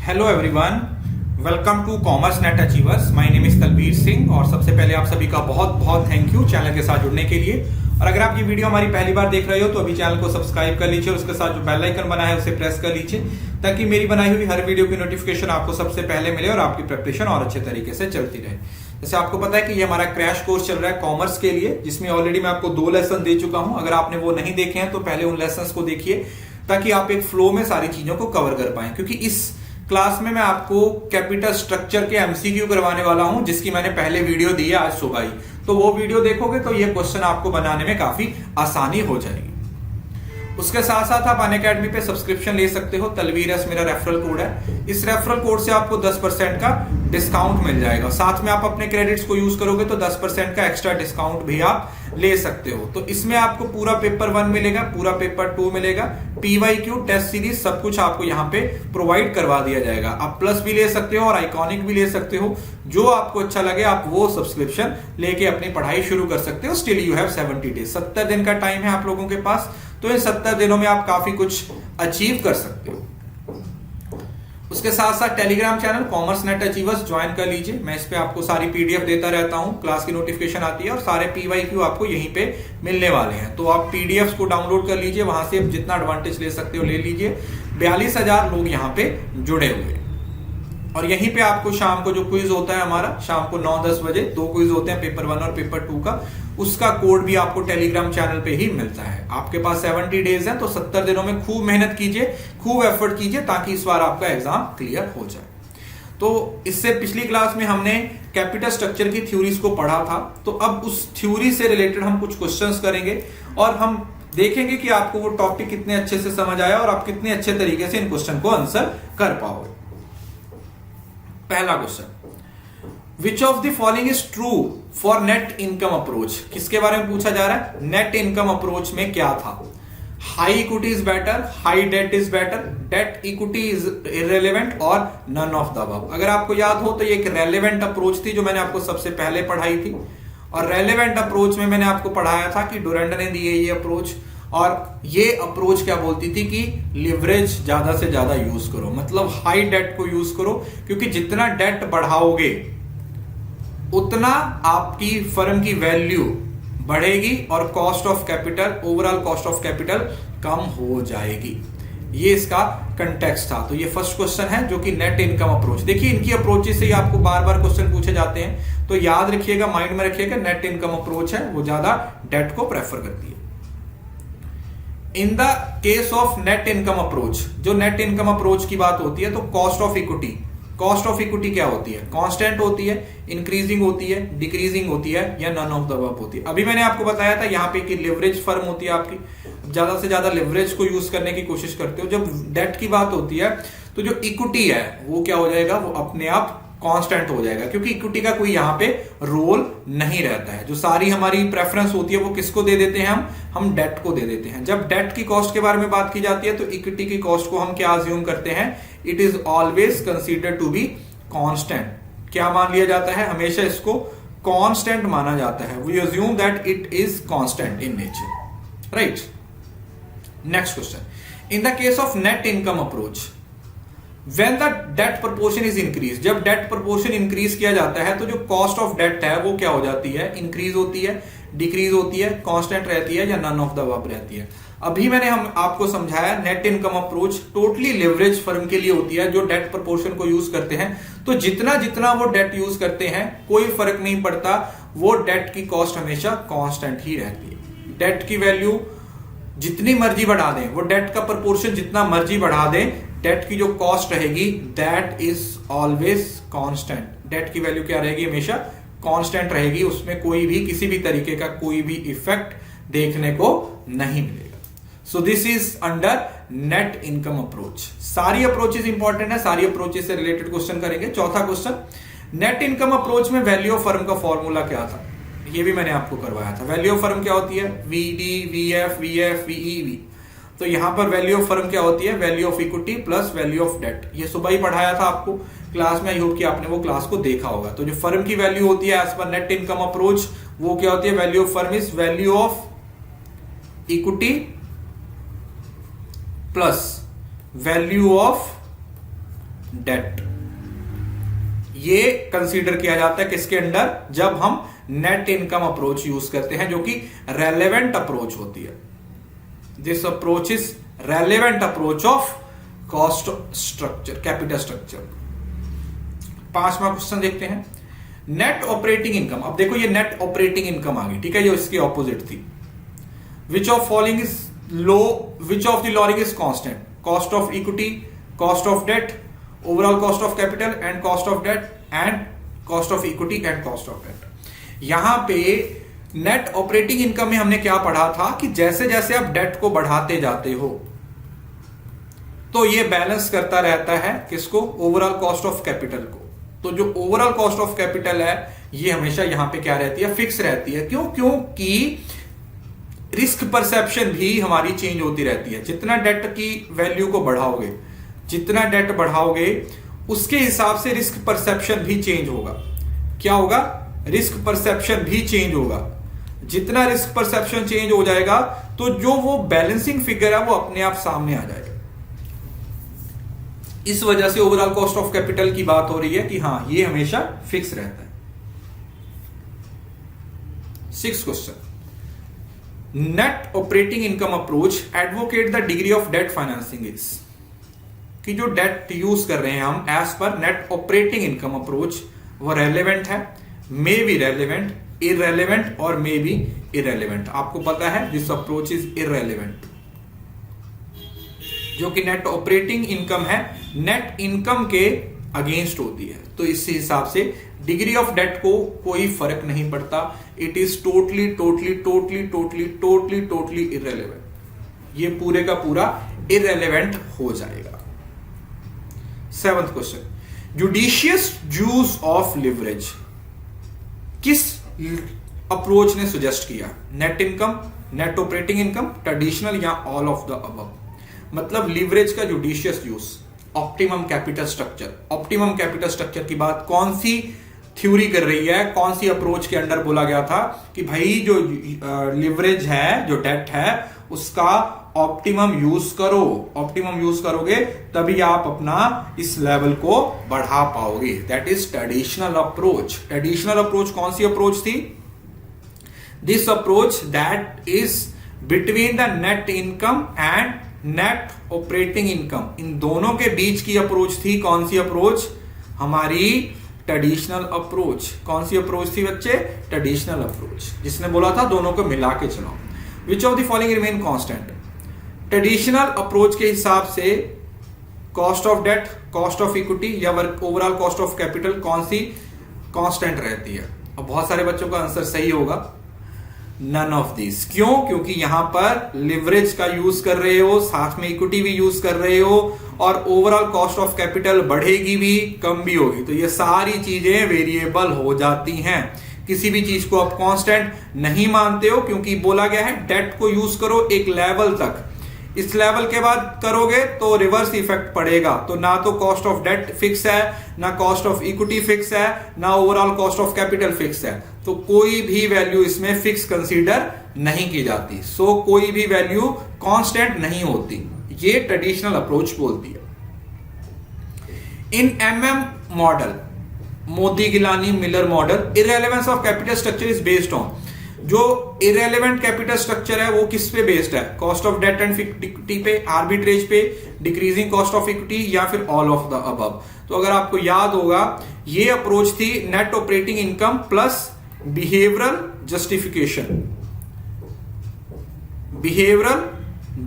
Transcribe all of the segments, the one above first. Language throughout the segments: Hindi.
Hello everyone, welcome to commerce net achievers. My name is Talveer Singh और सबसे पहले आप सभी का बहुत बहुत थैंक यू चैनल के साथ जुड़ने के लिए। और अगर आप ये वीडियो हमारी पहली बार देख रहे हो तो अभी चैनल को सब्सक्राइब कर लीजिए और उसके साथ जो बेल आइकन बना है उसे प्रेस कर लीजिए ताकि मेरी बनाई हुई हर वीडियो की नोटिफिकेशन आपको सबसे पहले मिले और आपकी प्रिपरेशन और अच्छे तरीके से चलती रहे। जैसे आपको पता है कि ये हमारा क्रैश कोर्स चल रहा है कॉमर्स के लिए, जिसमें ऑलरेडी मैं आपको 2 लेसन दे चुका हूं। अगर आपने वो नहीं देखे हैं तो पहले उन लेसन को देखिए ताकि आप एक फ्लो में सारी चीजों को कवर कर पाए, क्योंकि इस क्लास में मैं आपको कैपिटल स्ट्रक्चर के एमसीक्यू करवाने वाला हूं, जिसकी मैंने पहले वीडियो दी है आज सुबह ही। तो वो वीडियो देखोगे तो ये क्वेश्चन आपको बनाने में काफी आसानी हो जाएगी। उसके साथ साथ आप अनअकैडमी पे सब्सक्रिप्शन ले सकते हो। तलवीर एस मेरा रेफरल कोड है। इस रेफरल कोड से आपको 10% का डिस्काउंट मिल जाएगा। साथ में आप अपने क्रेडिट्स को यूज करोगे तो 10% का एक्स्ट्रा डिस्काउंट भी आप ले सकते हो। तो इसमें आपको पूरा पेपर 1 मिलेगा, पूरा पेपर 2 मिलेगा, पीवाईक्यू टेस्ट सीरीज सब कुछ आपको यहाँ पे प्रोवाइड करवा दिया जाएगा। आप प्लस भी ले सकते हो और आइकॉनिक भी ले सकते हो। जो आपको अच्छा लगे आप वो सब्सक्रिप्शन लेके अपनी पढ़ाई शुरू कर सकते हो। स्टिल यू हैव 70 डेज, 70 दिन का टाइम है आप लोगों के पास। तो इन 70 दिनों में आप काफी कुछ अचीव कर सकते हो। उसके साथ साथ Telegram channel commerce net achievers join कर लीजिए। मैं इस पे आपको सारी पीडीएफ देता रहता हूं, क्लास की नोटिफिकेशन आती है और सारे पीवाईक्यू आपको यहीं पे मिलने वाले हैं। तो आप पीडीएफ को डाउनलोड कर लीजिए, वहां से आप जितना एडवांटेज ले सकते हो ले लीजिए। 42,000 लोग यहाँ पे जुड़े हुए हैं। और यहीं पे आपको शाम को जो क्विज होता है हमारा, शाम को 9-10 बजे 2 क्विज होते हैं, पेपर 1 और पेपर 2 का, उसका कोड भी आपको टेलीग्राम चैनल पे ही मिलता है। आपके पास 70 डेज है, तो 70 दिनों में खूब मेहनत कीजिए, खूब एफर्ट कीजिए ताकि इस बार आपका एग्जाम क्लियर हो जाए। तो इससे पिछली क्लास में हमने कैपिटल स्ट्रक्चर की थ्योरीज को पढ़ा था। तो अब उस थ्योरी से रिलेटेड हम कुछ क्वेश्चंस करेंगे और हम देखेंगे कि आपको वो टॉपिक कितने अच्छे से समझ आया और आप कितने अच्छे तरीके से इन क्वेश्चन को आंसर कर पाओगे। पहला question, which of the following is true for net income approach? किसके बारे में पूछा जा रहा है? नेट इनकम अप्रोच में क्या था? High equity is better, high debt is better, debt equity is irrelevant और नन ऑफ द अबव। अगर आपको याद हो तो ये एक रेलेवेंट अप्रोच थी जो मैंने आपको सबसे पहले पढ़ाई थी। और रेलेवेंट अप्रोच में मैंने आपको पढ़ाया था कि डुरैंड ने दी है ये अप्रोच। और ये अप्रोच क्या बोलती थी कि लिवरेज ज्यादा से ज्यादा यूज करो, मतलब हाई डेट को यूज करो, क्योंकि जितना डेट बढ़ाओगे उतना आपकी फर्म की वैल्यू बढ़ेगी और cost of capital, overall cost of capital कम हो जाएगी। ये इसका कंटेक्स्ट था। तो ये फर्स्ट क्वेश्चन है जो कि नेट इनकम अप्रोच। देखिए इनकी अप्रोचेस से ही आपको बार बार क्वेश्चन पूछे जाते हैं, तो याद रखिएगा, माइंड में रखिएगा, नेट इनकम अप्रोच है वो ज्यादा डेट को प्रेफर करती है। इन the case of net income approach, जो नेट इनकम अप्रोच की बात होती है तो cost of equity, cost of equity क्या होती है? कांस्टेंट होती है, इंक्रीजिंग होती है, डिक्रीजिंग होती है या नन ऑफ द अबव होती है? अभी मैंने आपको बताया था यहाँ पे कि लिवरेज फर्म होती है आपकी, ज्यादा से ज्यादा लिवरेज को यूज करने की कोशिश करते हो। जब डेट की बात होती है तो जो इक्विटी है वो क्या हो जाएगा? वो अपने आप कांस्टेंट हो जाएगा, क्योंकि इक्विटी का कोई यहाँ पे रोल नहीं रहता है। जो सारी हमारी प्रेफरेंस होती है वो किसको दे देते हैं? हम डेट को दे देते हैं। जब डेट की कॉस्ट के बारे में बात की जाती है तो इक्विटी की कॉस्ट को हम क्या अज्यूम करते हैं? It is always consider to be constant. क्या मान लिया जाता है? हमेशा इसको कांस्टेंट माना जाता है। We assume that it is constant in nature, right? Next question, in the case of net income approach, When the debt proportion is increased, जब डेट proportion इंक्रीज किया जाता है तो जो कॉस्ट ऑफ डेट है वो क्या हो जाती है? इंक्रीज होती है, डिक्रीज होती है, कांस्टेंट रहती है या नन ऑफ द अबव रहती है? अभी मैंने आपको समझाया net income approach totally leverage firm के लिए होती है जो डेट proportion को यूज करते हैं। तो जितना जितना वो डेट यूज करते हैं कोई फर्क नहीं पड़ता, वो डेट की कॉस्ट हमेशा कांस्टेंट ही रहती है। डेट की वैल्यू जितनी मर्जी बढ़ा दें, वो डेट का proportion जितना मर्जी बढ़ा दें, डेट की जो कॉस्ट रहेगी that is always constant. Debt की वैल्यू क्या रहेगी? हमेशा कांस्टेंट रहेगी, उसमें कोई भी किसी भी तरीके का कोई भी इफेक्ट देखने को नहीं मिलेगा। So this is under net income approach. सारी अप्रोचेस इंपॉर्टेंट है, सारी अप्रोचेस से रिलेटेड क्वेश्चन करेंगे। चौथा क्वेश्चन, नेट इनकम अप्रोच में वैल्यू ऑफ फर्म का फॉर्मूला क्या था? ये भी मैंने आपको करवाया था। वैल्यू ऑफ फर्म क्या होती है? VD, VF, VF, VE. तो यहां पर वैल्यू ऑफ फर्म क्या होती है? Value of equity plus value of debt. ये सुबह ही पढ़ाया था आपको क्लास में, आई होप कि आपने वो क्लास को देखा होगा। तो जो फर्म की वैल्यू होती है as per net income approach, वो क्या होती है? Value of firm is value of equity plus value of debt. ये कंसीडर किया जाता है किसके अंडर, जब हम नेट इनकम अप्रोच यूज करते हैं, जो कि रेलेवेंट अप्रोच होती है। This approach is relevant approach of cost structure, capital structure. 5वां क्वेश्चन देखते हैं, नेट ऑपरेटिंग इनकम। अब देखो ये नेट ऑपरेटिंग इनकम आ गई, ठीक है, ये इसकी ऑपोजिट थी। Which of following is low, which of the following is constant, cost of equity, cost of debt, overall cost of capital and cost of debt and cost of equity and cost of debt. यहां पे नेट ऑपरेटिंग इनकम में हमने क्या पढ़ा था कि जैसे जैसे आप डेट को बढ़ाते जाते हो तो ये बैलेंस करता रहता है किसको, ओवरऑल कॉस्ट ऑफ कैपिटल को। तो जो ओवरऑल कॉस्ट ऑफ कैपिटल है ये हमेशा यहां पे क्या रहती है, फिक्स रहती है। क्यों, क्योंकि रिस्क परसेप्शन भी हमारी चेंज होती रहती है। जितना डेट की वैल्यू को बढ़ाओगे, जितना डेट बढ़ाओगे उसके हिसाब से रिस्क परसेप्शन भी चेंज होगा। क्या होगा, रिस्क परसेप्शन भी चेंज होगा। जितना रिस्क परसेप्शन चेंज हो जाएगा तो जो वो बैलेंसिंग फिगर है वो अपने आप सामने आ जाएगा। इस वजह से ओवरऑल कॉस्ट ऑफ कैपिटल की बात हो रही है कि हां ये हमेशा फिक्स रहता है। 6th question, net operating income approach advocate the degree of debt financing is, कि जो डेट यूज कर रहे हैं हम as per net operating income approach वो रेलेवेंट है, मे बी रेलेवेंट, इररेलेवेंट और मे बी इररेलेवेंट। आपको पता है दिस अप्रोच इज इररेलेवेंट। जो कि नेट ऑपरेटिंग इनकम है, नेट इनकम के अगेंस्ट होती है, तो इस हिसाब से डिग्री ऑफ डेट को कोई फर्क नहीं पड़ता। It is totally totally totally totally totally totally irrelevant. ये पूरे का पूरा इररेलेवेंट हो जाएगा। 7th question, judicious use of leverage किस अप्रोच ने सुजेस्ट किया, net income, net operating income, traditional या ऑल ऑफ द अबव। मतलब लिवरेज का judicious use, optimum capital structure. Optimum capital structure की बात कौन सी थ्योरी कर रही है, कौन सी अप्रोच के अंडर बोला गया था कि भाई जो लिवरेज है, जो डेट है, उसका ऑप्टिमम यूज करो। ऑप्टिमम यूज करोगे तभी आप अपना इस लेवल को बढ़ा पाओगे। That is traditional approach. Traditional approach कौन सी अप्रोच थी, this approach that is between the net income and net operating income, इन दोनों के बीच की अप्रोच थी। कौन सी अप्रोच, हमारी ट्रेडिशनल अप्रोच। कौन सी अप्रोच थी बच्चे, ट्रेडिशनल अप्रोच, जिसने बोला था दोनों को मिला के चलाओ। Which of the following remain constant, traditional approach के हिसाब से cost of debt, cost of equity या ओवरऑल कॉस्ट ऑफ कैपिटल कौन सी कांस्टेंट रहती है। अब बहुत सारे बच्चों का आंसर सही होगा, नन ऑफ दिस। क्यों, क्योंकि यहां पर लिवरेज का यूज कर रहे हो, साथ में इक्विटी भी यूज कर रहे हो और ओवरऑल कॉस्ट ऑफ कैपिटल बढ़ेगी भी कम भी होगी, तो ये सारी चीजें वेरिएबल हो जाती हैं। किसी भी चीज को आप कांस्टेंट नहीं मानते हो, क्योंकि बोला गया है डेट को यूज करो एक लेवल तक, इस लेवल के बाद करोगे तो रिवर्स इफेक्ट पड़ेगा। तो ना तो कॉस्ट ऑफ डेट फिक्स है, ना कॉस्ट ऑफ इक्विटी फिक्स है, ना overall cost of capital fix है, तो कोई भी वैल्यू इसमें फिक्स कंसीडर नहीं की जाती। सो कोई भी वैल्यू कांस्टेंट नहीं होती, ये ट्रेडिशनल अप्रोच बोलती है। In MM model, Modigliani Miller model, irrelevance of capital structure is based on, जो इररेलेवेंट कैपिटल स्ट्रक्चर है वो किस पे बेस्ड है, cost of debt and equity पे, आर्बिट्रेज पे, डिक्रीजिंग कॉस्ट ऑफ इक्विटी या फिर ऑल ऑफ द अबव। तो अगर आपको याद होगा ये अप्रोच थी net operating income plus behavioural justification. Behavioural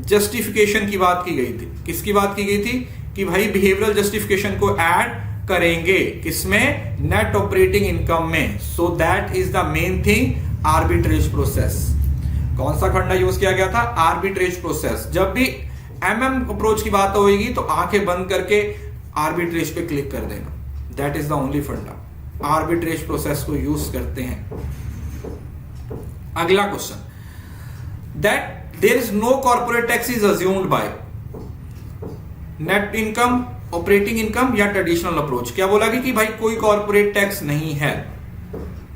justification की बात की गई थी, किसकी बात की गई थी कि भाई बिहेवियरल जस्टिफिकेशन को ऐड करेंगे किसमें, नेट ऑपरेटिंग इनकम में। So that is the main thing, arbitrage process. कौन सा खंडा यूज किया गया था, आर्बिट्रेज प्रोसेस। जब भी एमएम अप्रोच की बात होगी तो आंखें बंद करके आर्बिट्रेज पे क्लिक कर देना, that is the only funda. Arbitrage process को यूज करते हैं। अगला question, that there is no corporate tax is assumed by net income, operating income या ट्रेडिशनल अप्रोच। क्या बोला कि भाई कोई कॉर्पोरेट टैक्स नहीं है,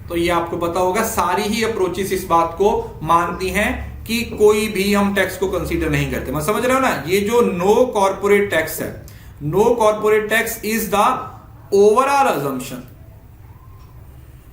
तो ये आपको पता होगा सारी ही अप्रोचेस इस बात को मानती हैं कि कोई भी हम टैक्स को कंसीडर नहीं करते। मैं समझ रहे हो ना, ये जो नो कॉर्पोरेट टैक्स है no corporate tax is the overall assumption.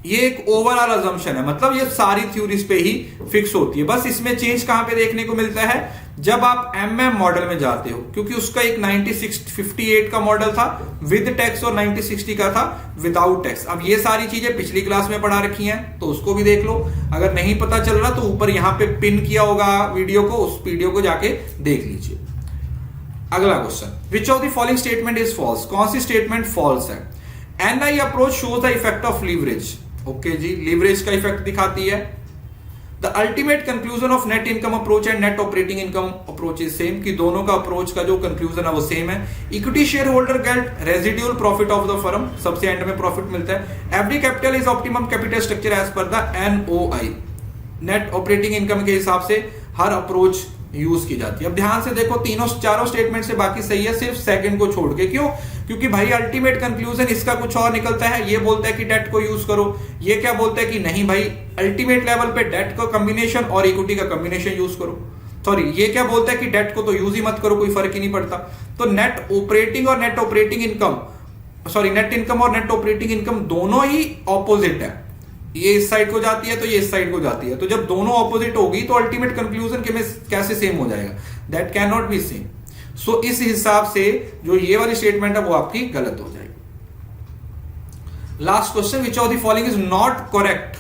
ये एक ओवरऑल अजम्पशन है, मतलब ये सारी थ्योरीज पे ही फिक्स होती है। बस इसमें चेंज कहां पे देखने को मिलता है, जब आप एमएम मॉडल में जाते हो, क्योंकि उसका एक 9658 का मॉडल था विद टैक्स और 9060 का था विदाउट टैक्स। अब ये सारी चीजें पिछली क्लास में पढ़ा रखी हैं, तो उसको भी देख लो। अगर नहीं पता चल रहा तो ऊपर यहां पे पिन किया होगा वीडियो को, उस वीडियो को जाके देख लीजिए। अगला question, which of the following statement is false? कौन सी स्टेटमेंट फॉल्स है? NI approach shows the effect of leverage. Okay जी, लीवरेज का इफेक्ट दिखाती है। The ultimate conclusion of net income approach and net operating income approach is same, कि दोनों का अप्रोच का जो कंक्लूजन है वो सेम है। Equity share holder get residual profit of the firm, सबसे एंड में प्रॉफिट मिलता है। FD capital is optimum capital structure as per the NOI. Net operating income के हिसाब से हर अप्रोच यूज की जाती है। अब ध्यान से देखो, तीनों चारों स्टेटमेंट से बाकी सही है, सिर्फ सेकंड को छोड़ के। क्यों? क्योंकि भाई अल्टीमेट कंक्लूजन इसका कुछ और निकलता है। ये बोलता है कि डेट को यूज करो, ये क्या बोलता है कि नहीं भाई अल्टीमेट लेवल पे डेट का कॉम्बिनेशन और इक्विटी का कॉम्बिनेशन यूज करो। सॉरी, ये क्या बोलता है कि डेट को तो यूज ही मत करो, कोई फर्क ही नहीं पड़ता। तो नेट ऑपरेटिंग और net operating income, sorry net income और नेट ऑपरेटिंग इनकम दोनों ही ऑपोजिट है। ये इस साइड को जाती है तो ये इस साइड को जाती है, तो जब दोनों ऑपोजिट होगी तो अल्टीमेट कंक्लूजन कैसे सेम हो जाएगा? That can not be same. So इस हिसाब से जो ये वाली स्टेटमेंट है वो आपकी गलत हो जाएगी। Last question, which of the following is not correct?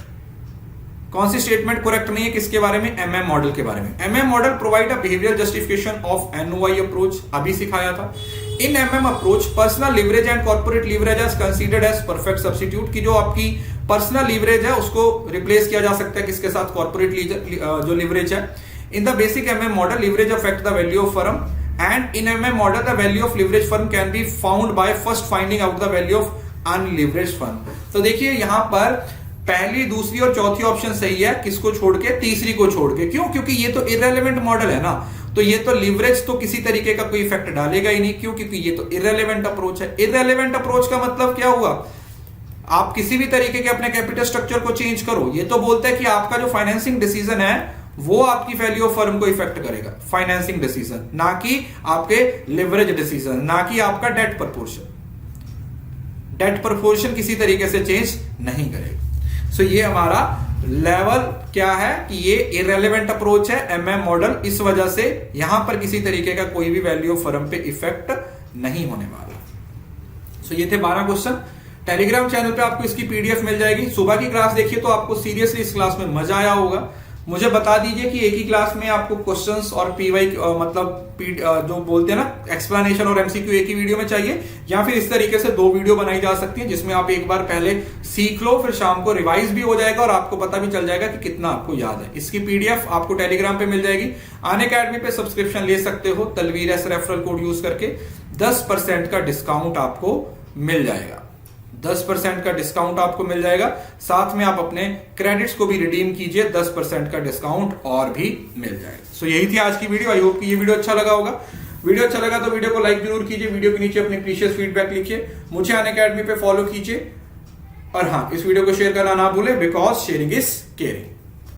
कौन सी स्टेटमेंट करेक्ट नहीं है? किसके बारे में? एमएम मॉडल के बारे में। MM model provide a behaviour justification of NOI approach, अभी सिखाया था। In MM approach personal leverage and corporate leverage as considered as perfect substitute, की जो आपकी पर्सनल लिवरेज है उसको रिप्लेस किया जा सकता है किसके साथ? कॉर्पोरेट जो लिवरेज है। In the basic MM model leverage affect the value of firm, and in MM model the value of leverage firm can be found by first finding out the value of unleveraged firm। तो देखिए यहां पर पहली, दूसरी और चौथी ऑप्शन सही है, किसको छोड़ के? तीसरी को छोड़ के। क्यों? क्योंकि ये तो इररेलेवेंट मॉडल है ना, तो ये तो लिवरेज तो किसी तरीके का कोई इफेक्ट डालेगा ही नहीं। क्यों? क्योंकि ये तो इररेलेवेंट अप्रोच है। इररेलेवेंट अप्रोच का मतलब क्या हुआ? आप किसी भी तरीके के अपने कैपिटल स्ट्रक्चर को चेंज करो, ये तो बोलता है कि आपका जो फाइनेंसिंग डिसीजन है वो आपकी वैल्यू ऑफ फर्म को इफेक्ट करेगा, फाइनेंसिंग डिसीजन, ना कि आपके लिवरेज डिसीजन, ना कि आपका डेट प्रपोर्शन। डेट प्रपोर्शन किसी तरीके से चेंज नहीं करेगा। सो ये हमारा लेवल क्या है कि ये इररेलेवेंट अप्रोच है एमएम मॉडल, इस वजह से यहां पर किसी तरीके का कोई भी वैल्यू ऑफ फर्म पे इफेक्ट नहीं होने वाला। सो ये थे 12 क्वेश्चन। टेलीग्राम चैनल पे आपको इसकी पीडीएफ मिल जाएगी। सुबह की क्लास देखिए तो आपको सीरियसली इस क्लास में मजा आया होगा। मुझे बता दीजिए कि एक ही क्लास में आपको क्वेश्चंस और पीवाई मतलब जो बोलते हैं ना एक्सप्लेनेशन और एमसीक्यू एक ही वीडियो में चाहिए, या फिर इस तरीके से 2 वीडियो बनाई जा सकती है जिसमें आप एक बार पहले सीख लो, फिर शाम को रिवाइज भी हो जाएगा और आपको पता भी चल जाएगा कि कितना आपको याद है। इसकी पीडीएफ आपको टेलीग्राम पे मिल जाएगी। अनअकैडमी पे सब्सक्रिप्शन ले सकते हो, Talveer S referral code use करके 10% का डिस्काउंट आपको मिल जाएगा। 10% का डिस्काउंट आपको मिल जाएगा। साथ में आप अपने क्रेडिट्स को भी रिडीम कीजिए, 10% का डिस्काउंट और भी मिल जाएगा। सो यही थी आज की वीडियो। आई होप कि ये वीडियो अच्छा लगा होगा। वीडियो अच्छा लगा तो वीडियो को लाइक जरूर कीजिए, वीडियो के नीचे अपने प्रीशियस फीडबैक लिखिए, मुझे अनअकैडमी पे फॉलो कीजिए, और हाँ, इस वीडियो को शेयर करना ना भूले, बिकॉज शेयरिंग इज केयरिंग।